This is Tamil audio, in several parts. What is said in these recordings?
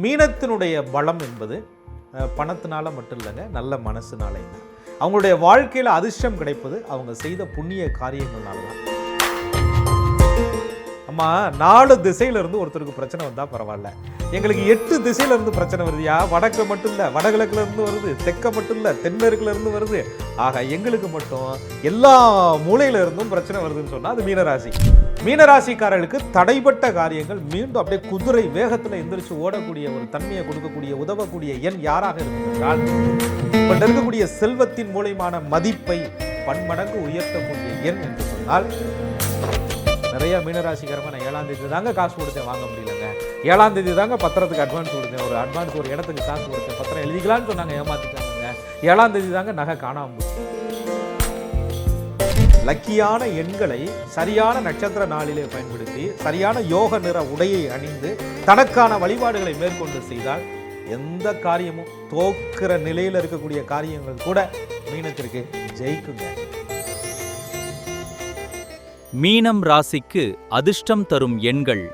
மீனத்தினுடைய பலம் என்பது பணத்தினால மட்டும் இல்லைங்க, நல்ல மனசுனால தான். அவங்களுடைய வாழ்க்கையில் அதிர்ஷ்டம் கிடைப்பது அவங்க செய்த புண்ணிய காரியங்கள்னால தான். அம்மா 4 திசையிலிருந்து ஒருத்தருக்கு பிரச்சனை வந்தால் பரவாயில்ல, எங்களுக்கு 8 திசையிலிருந்து பிரச்சனை வருதுயா. வடக்கு மட்டும் இல்லை, வடகிழக்குல இருந்து வருது, தெற்க மட்டும் இல்லை, தென்மேற்குல இருந்து வருது. ஆக எங்களுக்கு மட்டும் எல்லா மூலையில இருந்தும் பிரச்சனை வருதுன்னு சொன்னா அது மீனராசி. மீனராசிக்காரர்களுக்கு தடைப்பட்ட காரியங்கள் மீண்டும் அப்படியே குதிரை வேகத்தில் எந்திரிச்சு ஓடக்கூடிய ஒரு தன்மையை கொடுக்கக்கூடிய உதவக்கூடிய எண் யாராக இருக்கும் என்றால், இப்ப இருக்கக்கூடிய செல்வத்தின் மூலமான மதிப்பை பன்மடங்கு உயர்த்தக்கூடிய எண் என்று சொன்னால், நிறைய மீனராசிக்காரங்க நான் 7ஆம் தேதி தாங்க காசு கொடுத்தேன், வாங்க முடியலங்க. 7ஆம் தேதி தாங்க பத்திரத்துக்கு அட்வான்ஸ் கொடுத்தேன், ஒரு இடத்துக்கு காசு கொடுத்தேன், பத்திரம் எழுதிக்கலான்னு சொன்னாங்க, ஏமாத்திட்டாங்க. 7ஆம் தேதி தாங்க நகை காணாம போச்சு. லக்கியான எண்களை சரியான நட்சத்திர நாளிலே பயன்படுத்தி சரியான யோக நிற உடையை அணிந்து தனக்கான வழிபாடுகளை மேற்கொண்டு செய்தால் எந்த காரியமும் தோக்கிற நிலையில் இருக்கக்கூடிய காரியங்கள் கூட மீனத்திற்கு ஜெயிக்குங்க. மீனம் ராசிக்கு அதிர்ஷ்டம் தரும் எண்கள்.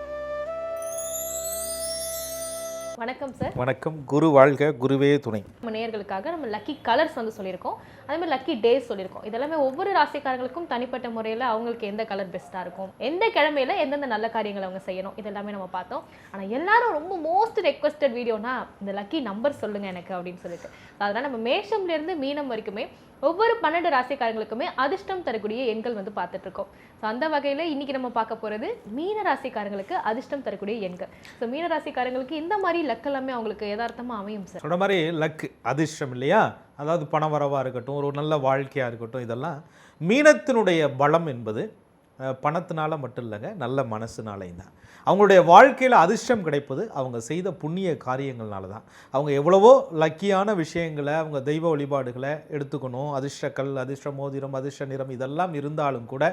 வணக்கம் சார். வணக்கம். குரு வாழ்க, குருவே துணை. நம்ம நேயர்களுக்காக நம்ம லக்கி கலர்ஸ் சொல்லியிருக்கோம், அதே மாதிரி லக்கி டேஸ் சொல்லியிருக்கோம். இதெல்லாமே ஒவ்வொரு ராசிக்காரங்களுக்கும் தனிப்பட்ட முறையில் அவங்களுக்கு எந்த கலர் பெஸ்ட்டாக இருக்கும், எந்த கிழமையில எந்தெந்த நல்ல காரியங்களை அவங்க செய்யணும், இதெல்லாமே நம்ம பார்த்தோம். ஆனால் எல்லாரும் ரொம்ப மோஸ்ட் ரெக்வஸ்டட் வீடியோனா இந்த லக்கி நம்பர் சொல்லுங்க எனக்கு அப்படின்னு சொல்லிட்டு, அதனால் நம்ம மேஷம்லேருந்து மீனம் வரைக்குமே ஒவ்வொரு 12 ராசிக்காரங்களுக்குமே அதிர்ஷ்டம் தரக்கூடிய எண்கள் பார்த்துட்டு இருக்கோம். ஸோ அந்த வகையில் இன்னைக்கு நம்ம பார்க்க போகிறது மீன ராசிக்காரங்களுக்கு அதிர்ஷ்டம் தரக்கூடிய எண்கள். ஸோ மீன ராசிக்காரங்களுக்கு இந்த மாதிரி லக் எல்லாமே அவங்களுக்கு யதார்த்தமாக அமையும் சார். சொல்ற மாதிரி லக் அதிர்ஷ்டம் இல்லையா, அதாவது பண வரவாக இருக்கட்டும், ஒரு நல்ல வாழ்க்கையாக இருக்கட்டும், இதெல்லாம் மீனத்தினுடைய பலம் என்பது பணத்தினால மட்டும் இல்லைங்க, நல்ல மனசுனாலையும் தான். அவங்களுடைய வாழ்க்கையில் அதிர்ஷ்டம் கிடைப்பது அவங்க செய்த புண்ணிய காரியங்கள்னால தான். அவங்க எவ்வளவோ லக்கியான விஷயங்களை, அவங்க தெய்வ வழிபாடுகளை எடுத்துக்கணும், அதிர்ஷ்டக்கல், அதிர்ஷ்ட மோதிரம், அதிர்ஷ்ட நிறம் இதெல்லாம் இருந்தாலும் கூட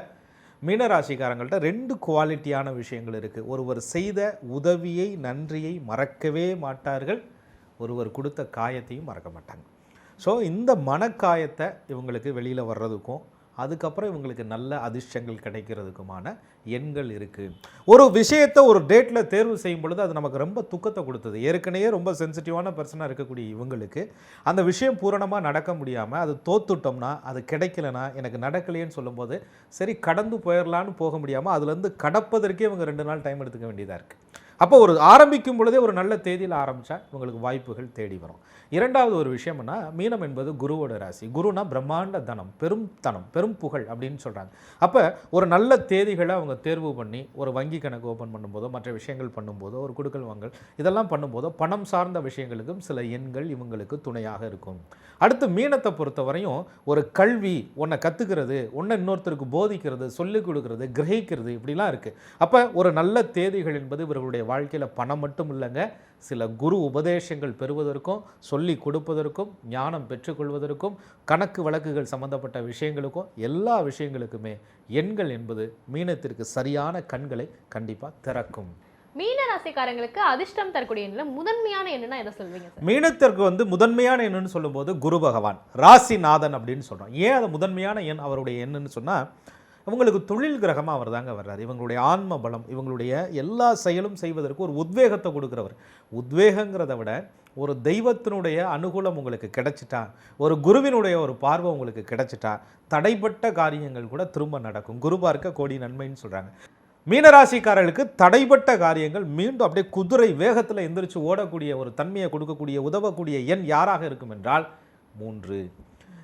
மீனராசிக்காரங்கள்ட்ட 2 குவாலிட்டியான விஷயங்கள் இருக்குது. ஒருவர் செய்த உதவியை, நன்றியை மறக்கவே மாட்டார்கள், ஒருவர் கொடுத்த காயத்தையும் மறக்க மாட்டாங்க. ஸோ இந்த மனக்காயத்தை இவங்களுக்கு வெளியில் வர்றதுக்கும் அதுக்கப்புறம் இவங்களுக்கு நல்ல அதிர்ஷ்டங்கள் கிடைக்கிறதுக்குமான எண்கள் இருக்குது. ஒரு விஷயத்தை ஒரு டேட்டில் தேர்வு செய்யும் பொழுது அது நமக்கு ரொம்ப துக்கத்தை கொடுத்தது. ஏற்கனவே ரொம்ப சென்சிட்டிவான பர்சனாக இருக்கக்கூடிய இவங்களுக்கு அந்த விஷயம் பூரணமாக நடக்க முடியாமல் அது தோத்துட்டோம்னா, அது கிடைக்கலனா, எனக்கு நடக்கலையேன்னு சொல்லும்போது சரி கடந்து போயிடலான்னு போக முடியாமல் அதுலேருந்து கடப்பதற்கே இவங்க 2 நாள் டைம் எடுத்துக்க வேண்டியதாக இருக்குது. அப்போ ஒரு ஆரம்பிக்கும் பொழுதே ஒரு நல்ல தேதியில் ஆரம்பித்தா இவங்களுக்கு வாய்ப்புகள் தேடி வரும். 2வது ஒரு விஷயம்னா, மீனம் என்பது குருவோட ராசி. குருனா பிரம்மாண்ட தனம், பெரும் புகழ் அப்படின்னு சொல்கிறாங்க. அப்போ ஒரு நல்ல தேதிகளை அவங்க தேர்வு பண்ணி ஒரு வங்கி கணக்கு ஓப்பன் பண்ணும்போதோ, மற்ற விஷயங்கள் பண்ணும்போதோ, ஒரு குடுக்கல் வாங்கல் இதெல்லாம் பண்ணும்போதோ பணம் சார்ந்த விஷயங்களுக்கும் சில எண்கள் இவங்களுக்கு துணையாக இருக்கும். அடுத்து மீனத்தை பொறுத்தவரையும் ஒரு கல்வி, ஒன்றை கற்றுக்கிறது, ஒன்றை இன்னொருத்தருக்கு போதிக்கிறது, சொல்லிக் கொடுக்கறது, கிரகிக்கிறது இப்படிலாம் இருக்குது. அப்போ ஒரு நல்ல தேதிகள் என்பது இவர்களுடைய வாழ்க்கையில் பணம் மட்டும் இல்லைங்க, சில குரு உபதேசங்கள் பெறுவதற்கும், சொல்லி கொடுப்பதற்கும், ஞானம் பெற்றுக்கொள்வதற்கும், கணக்கு வழக்குகள் சம்பந்தப்பட்ட விஷயங்களுக்கும், எல்லா விஷயங்களுக்குமே எண்கள் என்பது மீனத்திற்கு சரியான கண்களை கண்டிப்பாக திறக்கும். மீன ராசிக்காரங்களுக்கு அதிர்ஷ்டம் தரக்கூடிய எண்ணில் முதன்மையான எண்ணுன்னா எதை சொல்வீங்க சார்? மீனத்திற்கு முதன்மையான எண்ணுன்னு சொல்லும்போது குரு பகவான் ராசிநாதன் அப்படின்னு சொல்கிறோம். ஏன் அது முதன்மையான எண் அவருடைய எண்ணுன்னு சொன்னால், இவங்களுக்கு தொழில் கிரகமாக அவர் தாங்க வர்றார். இவங்களுடைய ஆன்ம பலம், இவங்களுடைய எல்லா செயலும் செய்வதற்கு ஒரு உத்வேகத்தை கொடுக்குறவர். உத்வேகங்கிறத விட ஒரு தெய்வத்தினுடைய அனுகூலம் உங்களுக்கு கிடைச்சிட்டா, ஒரு குருவினுடைய ஒரு பார்வை உங்களுக்கு கிடைச்சிட்டா, தடைப்பட்ட காரியங்கள் கூட திரும்ப நடக்கும். குரு பார்க்க கோடி நன்மைன்னு சொல்கிறாங்க. மீனராசிக்காரர்களுக்கு தடைப்பட்ட காரியங்கள் மீண்டும் அப்படியே குதிரை வேகத்தில் எந்திரிச்சு ஓடக்கூடிய ஒரு தன்மையை கொடுக்கக்கூடிய உதவக்கூடிய எண் யாராக இருக்கும் என்றால் 3.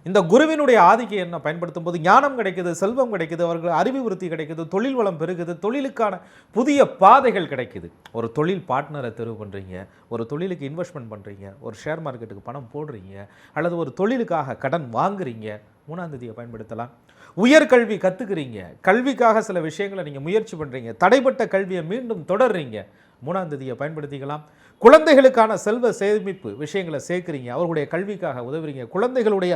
இந்த குருவினுடைய ஆதிக்க எண்ணை பயன்படுத்தும் போது ஞானம் கிடைக்குது, செல்வம் கிடைக்குது, அவர்கள் அறிவு விருத்தி கிடைக்குது, தொழில் வளம் பெருகுது, தொழிலுக்கான புதிய பாதைகள் கிடைக்குது. ஒரு தொழில் பார்ட்னரை தேர்வு பண்ணுறீங்க, ஒரு தொழிலுக்கு இன்வெஸ்ட்மெண்ட் பண்ணுறீங்க, ஒரு ஷேர் மார்க்கெட்டுக்கு பணம் போடுறீங்க, அல்லது ஒரு தொழிலுக்காக கடன் வாங்குறீங்க, 3ஆம் தேதியை பயன்படுத்தலாம். உயர்கல்வி கற்றுக்குறீங்க, கல்விக்காக சில விஷயங்களை நீங்கள் முயற்சி பண்ணுறீங்க, தடைப்பட்ட கல்வியை மீண்டும் தொடர்றீங்க, 3ஆம் தேதியை பயன்படுத்திக்கலாம். குழந்தைகளுக்கான செல்வ சேமிப்பு விஷயங்களை சேர்க்குறீங்க, அவர்களுடைய கல்விக்காக உதவுறீங்க, குழந்தைகளுடைய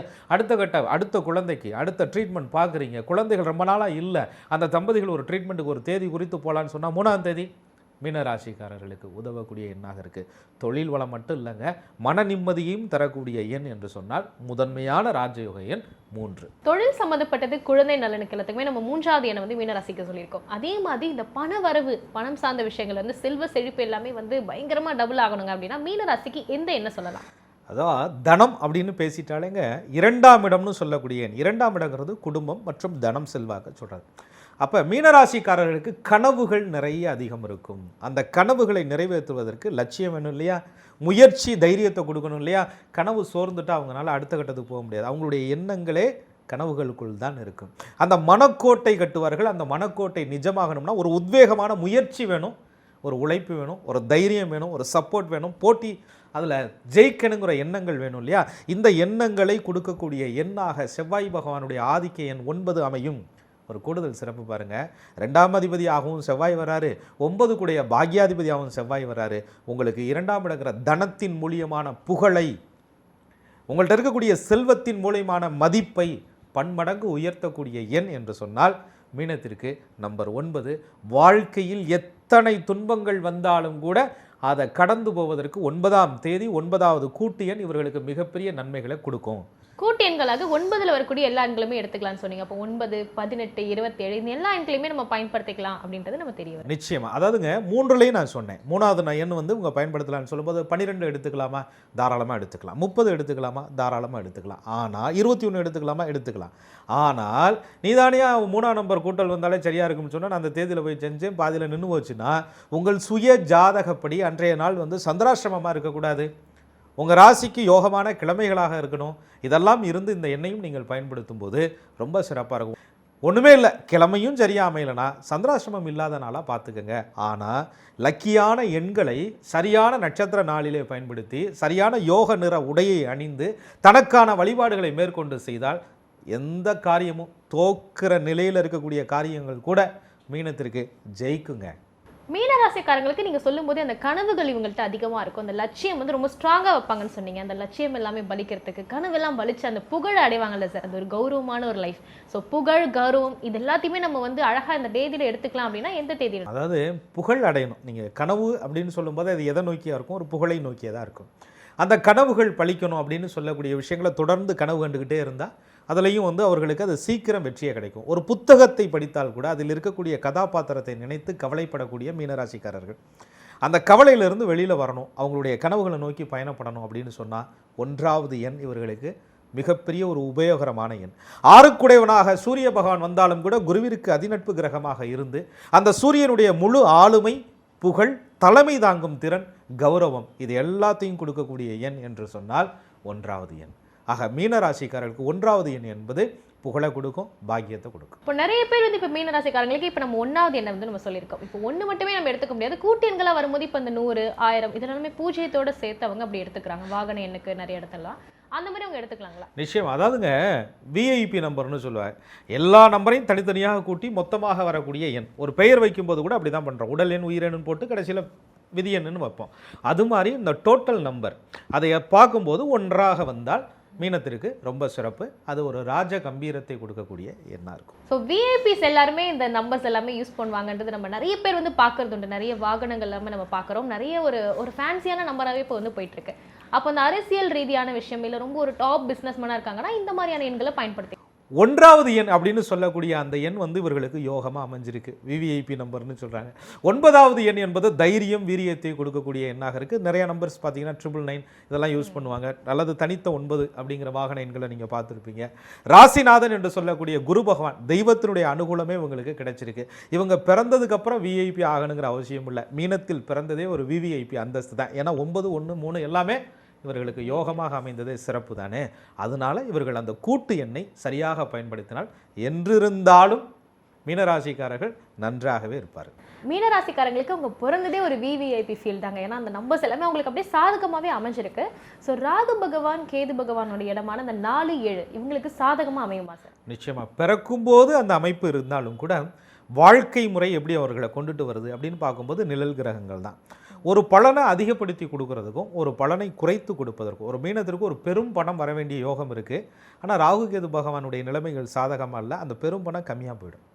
அடுத்த குழந்தைக்கு அடுத்த ட்ரீட்மெண்ட் பார்க்குறீங்க, குழந்தைகள் ரொம்ப நாளாக இல்லை, அந்த தம்பதிகள் ஒரு ட்ரீட்மெண்ட்டுக்கு ஒரு தேதி குறித்து போகலான்னு சொன்னால் 3ஆம் தேதி மீனராசிக்காரர்களுக்கு உதவக்கூடிய எண்ணாக இருக்குது. தொழில் வளம் மட்டும் இல்லைங்க, மன நிம்மதியையும் தரக்கூடிய எண் என்று சொன்னால் முதன்மையான ராஜயோக எண் 3. தொழில் சம்மந்தப்பட்டது, குழந்தை நலனுக்கு எல்லாத்துக்குமே நம்ம 3வது எண்ணை வந்து மீனராசிக்கு சொல்லியிருக்கோம். அதே மாதிரி இந்த பண வரவு, பணம் சார்ந்த விஷயங்கள் வந்து செல்வ செழிப்பு எல்லாமே வந்து பயங்கரமாக டபுள் ஆகணுங்க அப்படின்னா மீனராசிக்கு எந்த எண்ணை சொல்லலாம்? அதான் தனம் அப்படின்னு பேசிட்டாலேங்க 2ஆம் இடம்னு சொல்லக்கூடிய எண். 2ஆம் இடங்கிறது குடும்பம் மற்றும் தனம் செல்வாக்க சொல்கிறது. அப்போ மீனராசிக்காரர்களுக்கு கனவுகள் நிறைய அதிகம் இருக்கும். அந்த கனவுகளை நிறைவேற்றுவதற்கு லட்சியம் வேணும் இல்லையா, முயற்சி தைரியத்தை கொடுக்கணும் இல்லையா. கனவு சோர்ந்துட்டு அவங்களால அடுத்த கட்டத்துக்கு போக முடியாது. அவங்களுடைய எண்ணங்களே கனவுகளுக்குள் தான் இருக்கும். அந்த மனக்கோட்டை கட்டுவார்கள். அந்த மனக்கோட்டை நிஜமாகணும்னா ஒரு உத்வேகமான முயற்சி வேணும், ஒரு உழைப்பு வேணும், ஒரு தைரியம் வேணும், ஒரு சப்போர்ட் வேணும், போட்டி அதில் ஜெயிக்கணுங்கிற எண்ணங்கள் வேணும் இல்லையா. இந்த எண்ணங்களை கொடுக்கக்கூடிய எண்ணாக செவ்வாய் பகவானுடைய ஆதிக்க எண் 9 அமையும். ஒரு கூடுதல் சிறப்பு பாருங்கள், 2ஆம் அதிபதியாகவும் செவ்வாய் வராரு, 9 கூடிய பாக்யாதிபதியாகவும் செவ்வாய் வராரு. உங்களுக்கு 2ஆம் இடங்கிற தனத்தின் மூலியமான புகழை, உங்கள்கிட்ட இருக்கக்கூடிய செல்வத்தின் மூலியமான மதிப்பை பன்மடங்கு உயர்த்தக்கூடிய எண் என்று சொன்னால் மீனத்திற்கு நம்பர் 9. வாழ்க்கையில் எத்தனை துன்பங்கள் வந்தாலும் கூட அதை கடந்து போவதற்கு 9ஆம் தேதி 9வது கூட்டு எண் இவர்களுக்கு மிகப்பெரிய நன்மைகளை கொடுக்கும். கூட்டு எண்களாக 9ல் வரக்கூடிய எல்லா எண்களுமே எடுத்துக்கலாம்னு சொன்னீங்க. அப்போ 9, 18, 27 இந்த எல்லா எண்களையுமே நம்ம பயன்படுத்திக்கலாம் அப்படின்றது நம்ம தெரியும். நிச்சயமா. அதாவதுங்க 3லையும் நான் சொன்னேன். 3வது எண் வந்து உங்க பயன்படுத்தலாம்னு சொல்லும்போது 12 எடுத்துக்கலாமா, தாராளமாக எடுத்துக்கலாம். 30 எடுத்துக்கலாமா, தாராளமாக எடுத்துக்கலாம். ஆனால் 21 எடுத்துக்கலாமா, எடுத்துக்கலாம். ஆனால் நீதானியா 3ஆம் நம்பர் கூட்டல் வந்தாலே சரியா இருக்கும்னு சொன்னால் நான் அந்த தேதியில் போய் செஞ்சேன், பாதியில் நின்று போச்சுன்னா உங்கள் சுய ஜாதகப்படி அன்றைய நாள் வந்து சந்திராசிரமமாக இருக்கக்கூடாது, உங்கள் ராசிக்கு யோகமான கிழமைகளாக இருக்கணும். இதெல்லாம் இருந்து இந்த எண்ணையும் நீங்கள் பயன்படுத்தும் போது ரொம்ப சிறப்பாக இருக்கும். ஒன்றுமே இல்லை, கிழமையும் சரியாக அமையலைனா சந்திராசிரமம் இல்லாத நாளாக பார்த்துக்கங்க. ஆனால் லக்கியான எண்களை சரியான நட்சத்திர நாளிலே பயன்படுத்தி சரியான யோக நிற உடையை அணிந்து தனக்கான வழிபாடுகளை மேற்கொண்டு செய்தால் எந்த காரியமும் தோக்கிற நிலையில் இருக்கக்கூடிய காரியங்கள் கூட மீனத்திற்கு ஜெயிக்குங்க. மீனராசிக்காரங்களுக்கு நீங்கள் சொல்லும்போது அந்த கனவுகள் இவங்கள்ட்ட அதிகமாக இருக்கும். அந்த லட்சியம் வந்து ரொம்ப ஸ்ட்ராங்காக வைப்பாங்கன்னு சொன்னீங்க. அந்த லட்சியம் எல்லாமே பலிக்கிறதுக்கு கனவெல்லாம் பலிச்சு அந்த புகழ் அடைவாங்கல்ல சார், அது ஒரு கௌரவமான ஒரு லைஃப். ஸோ புகழ், கௌரவம் இது எல்லாத்தையுமே நம்ம வந்து அழகாக இந்த தேதியில் எடுத்துக்கலாம் அப்படின்னா எந்த தேதியில்? அதாவது புகழ் அடையணும். நீங்கள் கனவு அப்படின்னு சொல்லும்போது அது எதை நோக்கியாக இருக்கும்? ஒரு புகழை நோக்கியதாக இருக்கும். அந்த கனவுகள் பலிக்கணும் அப்படின்னு சொல்லக்கூடிய விஷயங்களை தொடர்ந்து கனவு கண்டுக்கிட்டே இருந்தால் அதுலேயும் வந்து அவர்களுக்கு அது சீக்கிரம் வெற்றியே கிடைக்கும். ஒரு புத்தகத்தை படித்தால் கூட அதில் இருக்கக்கூடிய கதாபாத்திரத்தை நினைத்து கவலைப்படக்கூடிய மீனராசிக்காரர்கள் அந்த கவலையிலிருந்து வெளியில் வரணும், அவங்களுடைய கனவுகளை நோக்கி பயணப்படணும் அப்படின்னு சொன்னால் 1வது எண் இவர்களுக்கு மிகப்பெரிய ஒரு உபயோகரமான எண். 6குடையவனாக சூரிய பகவான் வந்தாலும் கூட குருவிற்கு அதிநட்பு கிரகமாக இருந்து அந்த சூரியனுடைய முழு ஆளுமை, புகழ், தலைமை தாங்கும் திறன், கௌரவம் இது எல்லாத்தையும் கொடுக்கக்கூடிய எண் என்று சொன்னால் 1வது எண். ஆக மீனராசிக்காரர்களுக்கு 1வது எண் என்பது புகழை கொடுக்கும், பாக்கியத்தை கொடுக்கும். இப்போ நிறைய பேர் வந்து இப்போ மீனராசிக்காரங்களுக்கு இப்போ நம்ம 1வது எண்ணை வந்து நம்ம சொல்லியிருக்கோம். இப்போ 1 மட்டுமே நம்ம எடுத்துக்க முடியாது. கூட்டு எண்களாக வரும்போது இப்போ இந்த 100, 1000 இதெல்லாமே பூஜ்ஜியத்தோடு சேர்த்து அவங்க அப்படி எடுத்துக்கிறாங்க. வாகன எண்ணுக்கு நிறைய இடத்துலாம் அந்த மாதிரி அவங்க எடுத்துக்கலாங்களா? நிச்சயம். அதாவதுங்க விஐபி நம்பர்னு சொல்லுவாங்க. எல்லா நம்பரையும் தனித்தனியாக கூட்டி மொத்தமாக வரக்கூடிய எண். ஒரு பெயர் வைக்கும்போது கூட அப்படி தான் பண்ணுறோம். உடல் எண், உயிரெண்ணு போட்டு கடைசியில் விதி எண்ணுன்னு வைப்போம். அது மாதிரி இந்த டோட்டல் நம்பர் அதை பார்க்கும்போது ஒன்றாக வந்தால் மீனத்திற்கு ரொம்ப சிறப்பு. அது ஒரு ராஜ கம்பீரத்தை கொடுக்கக்கூடிய எண்ணாக இருக்கும். ஸோ விஐபிஸ் எல்லாருமே இந்த நம்பர்ஸ் எல்லாமே யூஸ் பண்ணுவாங்கன்றது நம்ம நிறைய பேர் வந்து பார்க்கறது உண்டு. நிறைய வாகனங்கள் எல்லாமே நம்ம பார்க்குறோம். நிறைய ஒரு ஃபேன்சியான நம்பராகவே இப்போ வந்து போயிட்டுருக்கு. அப்போ அந்த அரசியல் ரீதியான விஷயம் இல்லை ரொம்ப ஒரு டாப் பிஸ்னஸ்மேனாக இருக்காங்கன்னா இந்த மாதிரியான எண்களை பயன்படுத்தி 1வது எண் அப்படின்னு சொல்லக்கூடிய அந்த எண் வந்து இவர்களுக்கு யோகமாக அமைஞ்சிருக்கு. விவிஐபி நம்பர்னு சொல்கிறாங்க. 9வது எண் என்பது தைரியம், வீரியத்தை கொடுக்கக்கூடிய எண்ணாக இருக்குது. நிறைய நம்பர்ஸ் பார்த்தீங்கன்னா 999 இதெல்லாம் யூஸ் பண்ணுவாங்க. அல்லது தனித்த 9 அப்படிங்கிற வாகன எண்களை நீங்கள் பார்த்துருப்பீங்க. ராசிநாதன் என்று சொல்லக்கூடிய குரு பகவான் தெய்வத்தினுடைய அனுகூலமே இவங்களுக்கு கிடைச்சிருக்கு. இவங்க பிறந்ததுக்கப்புறம் விஐபி ஆகணுங்கிற அவசியம் இல்லை. மீனத்தில் பிறந்ததே ஒரு விவிஐபி அந்தஸ்து தான். ஏன்னா 9, 1, 3 எல்லாமே இவர்களுக்கு யோகமாக அமைந்ததே சிறப்பு தானே. அதனால இவர்கள் அந்த கூட்டு எண்ணை சரியாக பயன்படுத்தினால் என்றிருந்தாலும் மீனராசிக்காரர்கள் நன்றாகவே இருப்பார்கள். மீனராசிக்காரங்களுக்கு அவங்க பிறந்ததே ஒரு விவிஐபி ஃபீல் தாங்க. ஏன்னா அந்த நம்பர்ஸ் எல்லாமே அவங்களுக்கு அப்படியே சாதகமாகவே அமைஞ்சிருக்கு. ஸோ ராகு பகவான், கேது பகவானோட இடமான அந்த 4, 7 இவங்களுக்கு சாதகமாக அமையுமா சார்? நிச்சயமாக. பிறக்கும்போது அந்த அமைப்பு இருந்தாலும் கூட வாழ்க்கை முறை எப்படி அவர்களை கொண்டுட்டு வருது அப்படின்னு பார்க்கும்போது நிழல் கிரகங்கள் தான். ஒரு பலனை அதிகப்படுத்தி கொடுக்கறதுக்கும் ஒரு பலனை குறைத்து கொடுப்பதற்கும் ஒரு மீனத்திற்கு ஒரு பெரும் பணம் வர வேண்டிய யோகம் இருக்குது. ஆனால் ராகு கேது பகவானுடைய நிலைமைகள் சாதகமாக இல்லை. அந்த பெரும் பணம் கம்மியாக போயிடும்.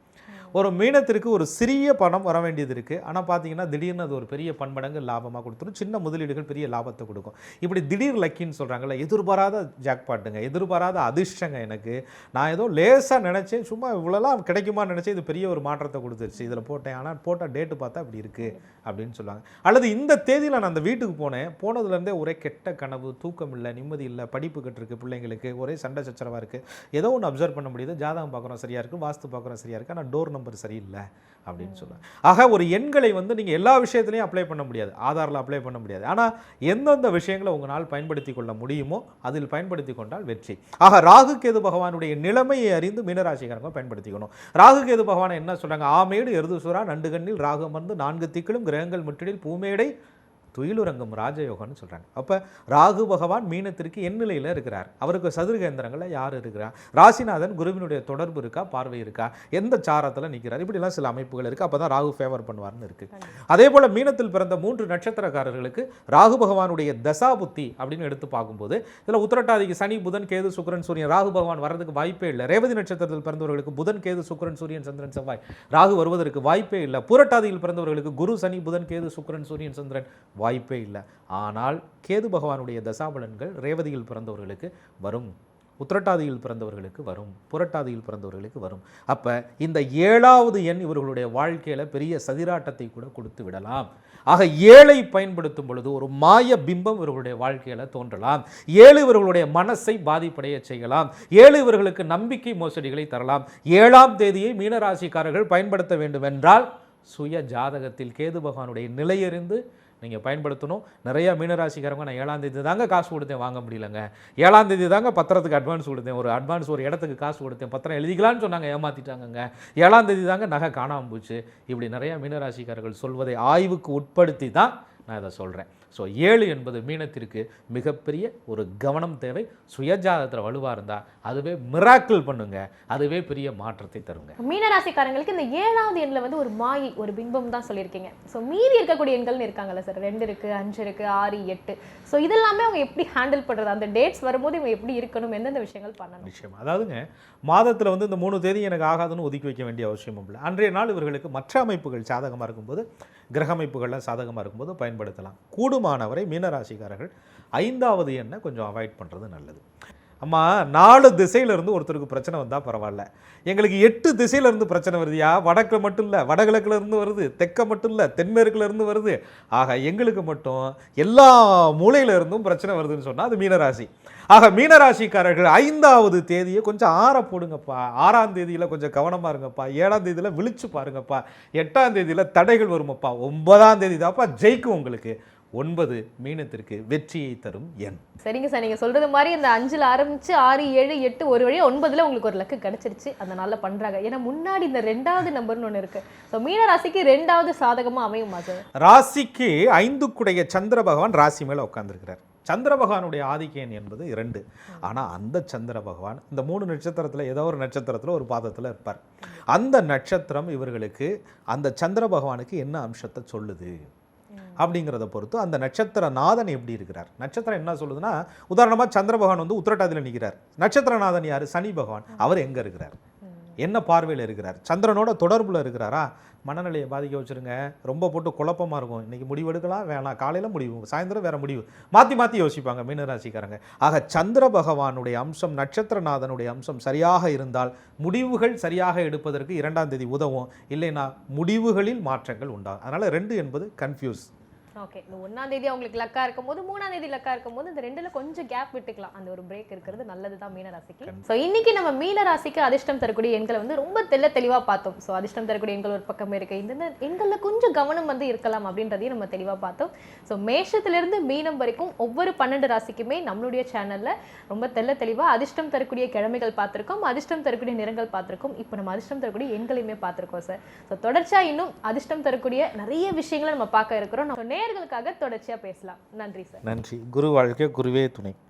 ஒரு மீனத்திற்கு ஒரு சிறிய பணம் வர வேண்டியது இருக்குது. ஆனால் பார்த்தீங்கன்னா திடீர்னு அது ஒரு பெரிய பன்மடங்கு லாபமாக கொடுத்துரும். சின்ன முதலீடுகள் பெரிய லாபத்தை கொடுக்கும். இப்படி திடீர் லக்கின்னு சொல்கிறாங்கல்ல, எதிர்பாராத ஜாக்பாட்டுங்க, எதிர்பாராத அதிர்ஷ்டங்க. எனக்கு நான் ஏதோ லேசாக நினச்சேன், சும்மா இவ்வளோலாம் கிடைக்குமான்னு நினச்சேன், இது பெரிய ஒரு மாற்றத்தை கொடுத்துருச்சு, இதில் போட்டேன், ஆனால் போட்ட டேட்டு பார்த்தா இப்படி இருக்குது அப்படின்னு சொல்லுவாங்க. அல்லது இந்த தேதியில் நான் அந்த வீட்டுக்கு போனதுலேருந்தே ஒரே கெட்ட கனவு, தூக்கம் இல்லை, நிம்மதி இல்லை, படிப்பு கட்டிருக்கு, பிள்ளைங்களுக்கு ஒரே சண்டை சச்சரவாக இருக்குது, ஏதோ ஒன்று அப்சர்வ் பண்ண முடியுது, ஜாதகம் பார்க்குறோம் சரியாக இருக்குது, வாஸ்து பார்க்குறோம் சரியாக இருக்குது, ஆனால் டோர் நம்பர் சரியில்லை அப்படின்னு சொல்லுவாங்க. ஆக ஒரு எண்களை நீங்கள் எல்லா விஷயத்துலையும் அப்ளை பண்ண முடியாது, ஆதாரில் அப்ளை பண்ண முடியாது. ஆனால் எந்தெந்த விஷயங்களை உங்களால் பயன்படுத்தி கொள்ள முடியுமோ அதில் பயன்படுத்தி கொண்டால் வெற்றி. ஆக ராகு கேது பகவானுடைய நிலைமையை அறிந்து மீனராசிக்காரங்க பயன்படுத்திக்கணும். ராகு கேது பகவான் என்ன சொல்கிறாங்க? ஆமேடு எருது சுறா நண்டு கண்ணில் ராகு அமர்ந்து 4 திக்கிலும் கிரகங்கள் முற்றிடில் பூமேடை துயிலுறங்கும் ராஜயோகம்னு சொல்கிறாங்க. அப்போ ராகு பகவான் மீனத்திற்கு என் நிலையில் இருக்கிறார். அவருக்கு சதுர்கேந்திரங்களில் யார் இருக்கிறார்? ராசிநாதன் குருவினுடைய தொடர்பு இருக்கா, பார்வை இருக்கா, எந்த சாரத்தில் நிற்கிறார், இப்படிலாம் சில அமைப்புகள் இருக்குது. அப்போ தான் ராகு ஃபேவர் பண்ணுவார்னு இருக்குது. அதே போல் மீனத்தில் பிறந்த 3 நட்சத்திரக்காரர்களுக்கு ராகு பகவானுடைய தசாபுத்தி அப்படின்னு எடுத்து பார்க்கும்போது இதில் உத்திரட்டாதிக்கு சனி புதன் கேது சுக்கிரன் சூரியன், ராகு பகவான் வர்றதுக்கு வாய்ப்பே இல்லை. ரேவதி நட்சத்திரத்தில் பிறந்தவர்களுக்கு புதன் கேது சுக்கிரன் சூரியன் சந்திரன் செவ்வாய், ராகு வருவதற்கு வாய்ப்பே இல்லை. பூரட்டாதியில் பிறந்தவர்களுக்கு குரு சனி புதன் கேது சுக்கிரன் சூரியன் சந்திரன் வாய்ப்பே இல்லை. ஆனால் கேது பகவானுடைய தசாபலன்கள் ரேவதியில் பிறந்தவர்களுக்கு வரும், உத்திரட்டாதியில் பிறந்தவர்களுக்கு வரும், புரட்டாதியில் பிறந்தவர்களுக்கு வரும். அப்போ இந்த 7வது எண் இவர்களுடைய வாழ்க்கையில் பெரிய சதிராட்டத்தை கூட கொடுத்து விடலாம். ஆக 7ஐ பயன்படுத்தும் பொழுது ஒரு மாய பிம்பம் இவர்களுடைய வாழ்க்கையில் தோன்றலாம். 7 இவர்களுடைய மனசை பாதிப்படைய செய்யலாம். 7 இவர்களுக்கு நம்பிக்கை மோசடிகளை தரலாம். 7ஆம் தேதியை மீனராசிக்காரர்கள் பயன்படுத்த வேண்டும் என்றால் சுய ஜாதகத்தில் கேது பகவானுடைய நிலையறிந்து நீங்கள் பயன்படுத்தணும். நிறையா மீனராசிக்காரங்க நான் 7ஆம் தேதி தாங்க காசு கொடுத்தேன், வாங்க முடியலங்க, 7ஆம் தேதி தாங்க பத்திரத்துக்கு அட்வான்ஸ் கொடுத்தேன், ஒரு இடத்துக்கு காசு கொடுத்தேன், பத்திரம் எழுதிக்கலான்னு சொன்னாங்க, ஏமாற்றிட்டாங்கங்க, 7ஆம் தேதி தாங்க நகை காணாமல் போச்சு. இப்படி நிறையா மீனராசிக்காரர்கள் சொல்வதை ஆய்வுக்கு உட்படுத்தி தான் நான் இதை சொல்கிறேன். ஸோ 7 என்பது மீனத்திற்கு மிகப்பெரிய ஒரு கவனம் தேவை. சுயஜாதத்தில் வலுவாக இருந்தால் அதுவே மிராக்கிள் பண்ணுங்க, அதுவே பெரிய மாற்றத்தை தருங்க. மீனராசிக்காரங்களுக்கு இந்த 7வது எண்ணில் ஒரு மாயை, ஒரு பிம்பம் தான் சொல்லியிருக்கீங்க. ஸோ மீறி இருக்கக்கூடிய எண்கள்னு இருக்காங்கல்ல சார், 2 இருக்குது, 5 இருக்குது, 6, 8. ஸோ இதெல்லாமே அவங்க எப்படி ஹேண்டில் பண்ணுறது? அந்த டேட்ஸ் வரும்போது இவங்க எப்படி இருக்கணும், எந்தெந்த விஷயங்கள் பண்ணணும்? நிச்சயமாக. அதாவதுங்க, மாதத்தில் இந்த 3 தேதி எனக்கு ஆகாதுன்னு ஒதுக்கி வைக்க வேண்டிய அவசியமும் இல்லை. அன்றைய நாள் இவர்களுக்கு மற்ற அமைப்புகள் சாதகமாக இருக்கும்போது, கிரக அமைப்புகள்லாம் சாதகமாக இருக்கும்போது பயன்படுத்தலாம். கூடுமானவரை மீனராசிக்காரர்கள் 5வது எண்ணை கொஞ்சம் அவாய்ட் பண்ணுறது நல்லது. அம்மா 4 திசையிலிருந்து ஒருத்தருக்கு பிரச்சனை வந்தால் பரவாயில்ல, எங்களுக்கு 8 திசையிலேருந்து பிரச்சனை வருதியா? வடக்கு மட்டும் இல்லை, வடகிழக்குல இருந்து வருது, தெற்க மட்டும் இல்லை, தென்மேற்குல இருந்து வருது. ஆக எங்களுக்கு மட்டும் எல்லா மூலையில இருந்தும் பிரச்சனை வருதுன்னு சொன்னால் அது மீனராசி. ஆக மீனராசிக்காரர்கள் 5வது தேதியை கொஞ்சம் ஆற போடுங்கப்பா, 6ஆம் தேதியில் கொஞ்சம் கவனமாக இருங்கப்பா, 7ஆம் தேதியில் விழிச்சு பாருங்கப்பா, 8ஆம் தேதியில் தடைகள் வருமப்பா, 9ஆம் தேதி தான்ப்பா ஜெயிக்கும் உங்களுக்கு. 9 மீனத்திற்கு வெற்றியை தரும் எண். சரிங்க சார், நீங்கள் சொல்கிறது மாதிரி இந்த 5ல் ஆரம்பித்து 6, 7, 8 ஒரு வழியாக 9ல் உங்களுக்கு ஒரு லக்கு கிடச்சிருச்சு. அதனால பண்ணுறாங்க. ஏன்னா முன்னாடி இந்த 2வது நம்பர்னு ஒன்று இருக்குது. ஸோ மீனராசிக்கு 2வது சாதகமாக அமையுமா சார்? ராசிக்கு 5க்குடைய சந்திர பகவான் ராசி மேலே உட்காந்துருக்கிறார். சந்திர பகவானுடைய ஆதிக்கம் என்பது 2. ஆனால் அந்த சந்திர பகவான் இந்த 3 நட்சத்திரத்தில் ஏதோ ஒரு நட்சத்திரத்தில் ஒரு பாதத்தில் இருப்பார். அந்த நட்சத்திரம் இவர்களுக்கு அந்த சந்திர பகவானுக்கு என்ன அம்சத்தை சொல்லுது அப்படிங்கிறத பொறுத்து அந்த நட்சத்திரநாதன் எப்படி இருக்கிறார். நட்சத்திரம் என்ன சொல்லுதுன்னா, உதாரணமாக சந்திர பகவான் உத்திரட்டாதியில் நிற்கிறார். நட்சத்திரநாதன் யார்? சனி பகவான். அவர் எங்கே இருக்கிறார், என்ன பார்வையில் இருக்கிறார், சந்திரனோட தொடர்பில் இருக்கிறாரா? மனநிலையை பாதிக்க வச்சுருங்க. ரொம்ப போட்டு குழப்பமாக இருக்கும். இன்றைக்கி முடிவு எடுக்கலாம், வேணாம், காலையில் முடிவு, சாயந்தரம் வேறு முடிவு, மாற்றி யோசிப்பாங்க மீனராசிக்காரங்க. ஆக சந்திர பகவானுடைய அம்சம், நட்சத்திரநாதனுடைய அம்சம் சரியாக இருந்தால் முடிவுகள் சரியாக எடுப்பதற்கு 2ஆம் தேதி உதவும். இல்லைன்னா முடிவுகளில் மாற்றங்கள் உண்டாகும். அதனால் 2 என்பது கன்ஃபியூஸ். ஓகே, இந்த 1ஆம் தேதி அவங்களுக்கு லக்கா இருக்கும்போது 3ஆம் தேதி லக்கா இருக்கும்போது இந்த 2ல கொஞ்சம் கேப் விட்டுக்கலாம். அந்த ஒரு பிரேக் இருக்கிறது நல்லது தான் மீனராசிக்கு. ஸோ இன்னைக்கு நம்ம மீனராசிக்கு அதிர்ஷ்டம் தரக்கூடிய எண்களை ரொம்ப தெளிவாக பார்த்தோம். ஸோ அதிர்ஷ்டம் தரக்கூடிய எண்கள் ஒரு பக்கம் இருக்கு, இந்த எண்களில் கொஞ்சம் கவனம் இருக்கலாம் அப்படின்றதையும் நம்ம தெளிவாக பார்த்தோம். ஸோ மேஷத்திலிருந்து மீனம் வரைக்கும் ஒவ்வொரு 12 ராசிக்குமே நம்மளுடைய சேனலில் ரொம்ப தெளிவாக அதிர்ஷ்டம் தரக்கூடிய கிழமைகள் பார்த்துருக்கோம், அதிர்ஷ்டம் தரக்கூடிய நிறங்கள் பார்த்துருக்கோம். இப்போ நம்ம அதிர்ஷ்டம் தரக்கூடிய எண்களையுமே பார்த்துருக்கோம் சார். ஸோ தொடர்ச்சியாக இன்னும் அதிர்ஷ்டம் தரக்கூடிய நிறைய விஷயங்களை நம்ம பார்க்க இருக்கிறோம். நேயர்களுக்காக தொடர்ச்சியா பேசலாம். நன்றி சார். நன்றி. குரு வாழ்க்கை, குருவே துணை.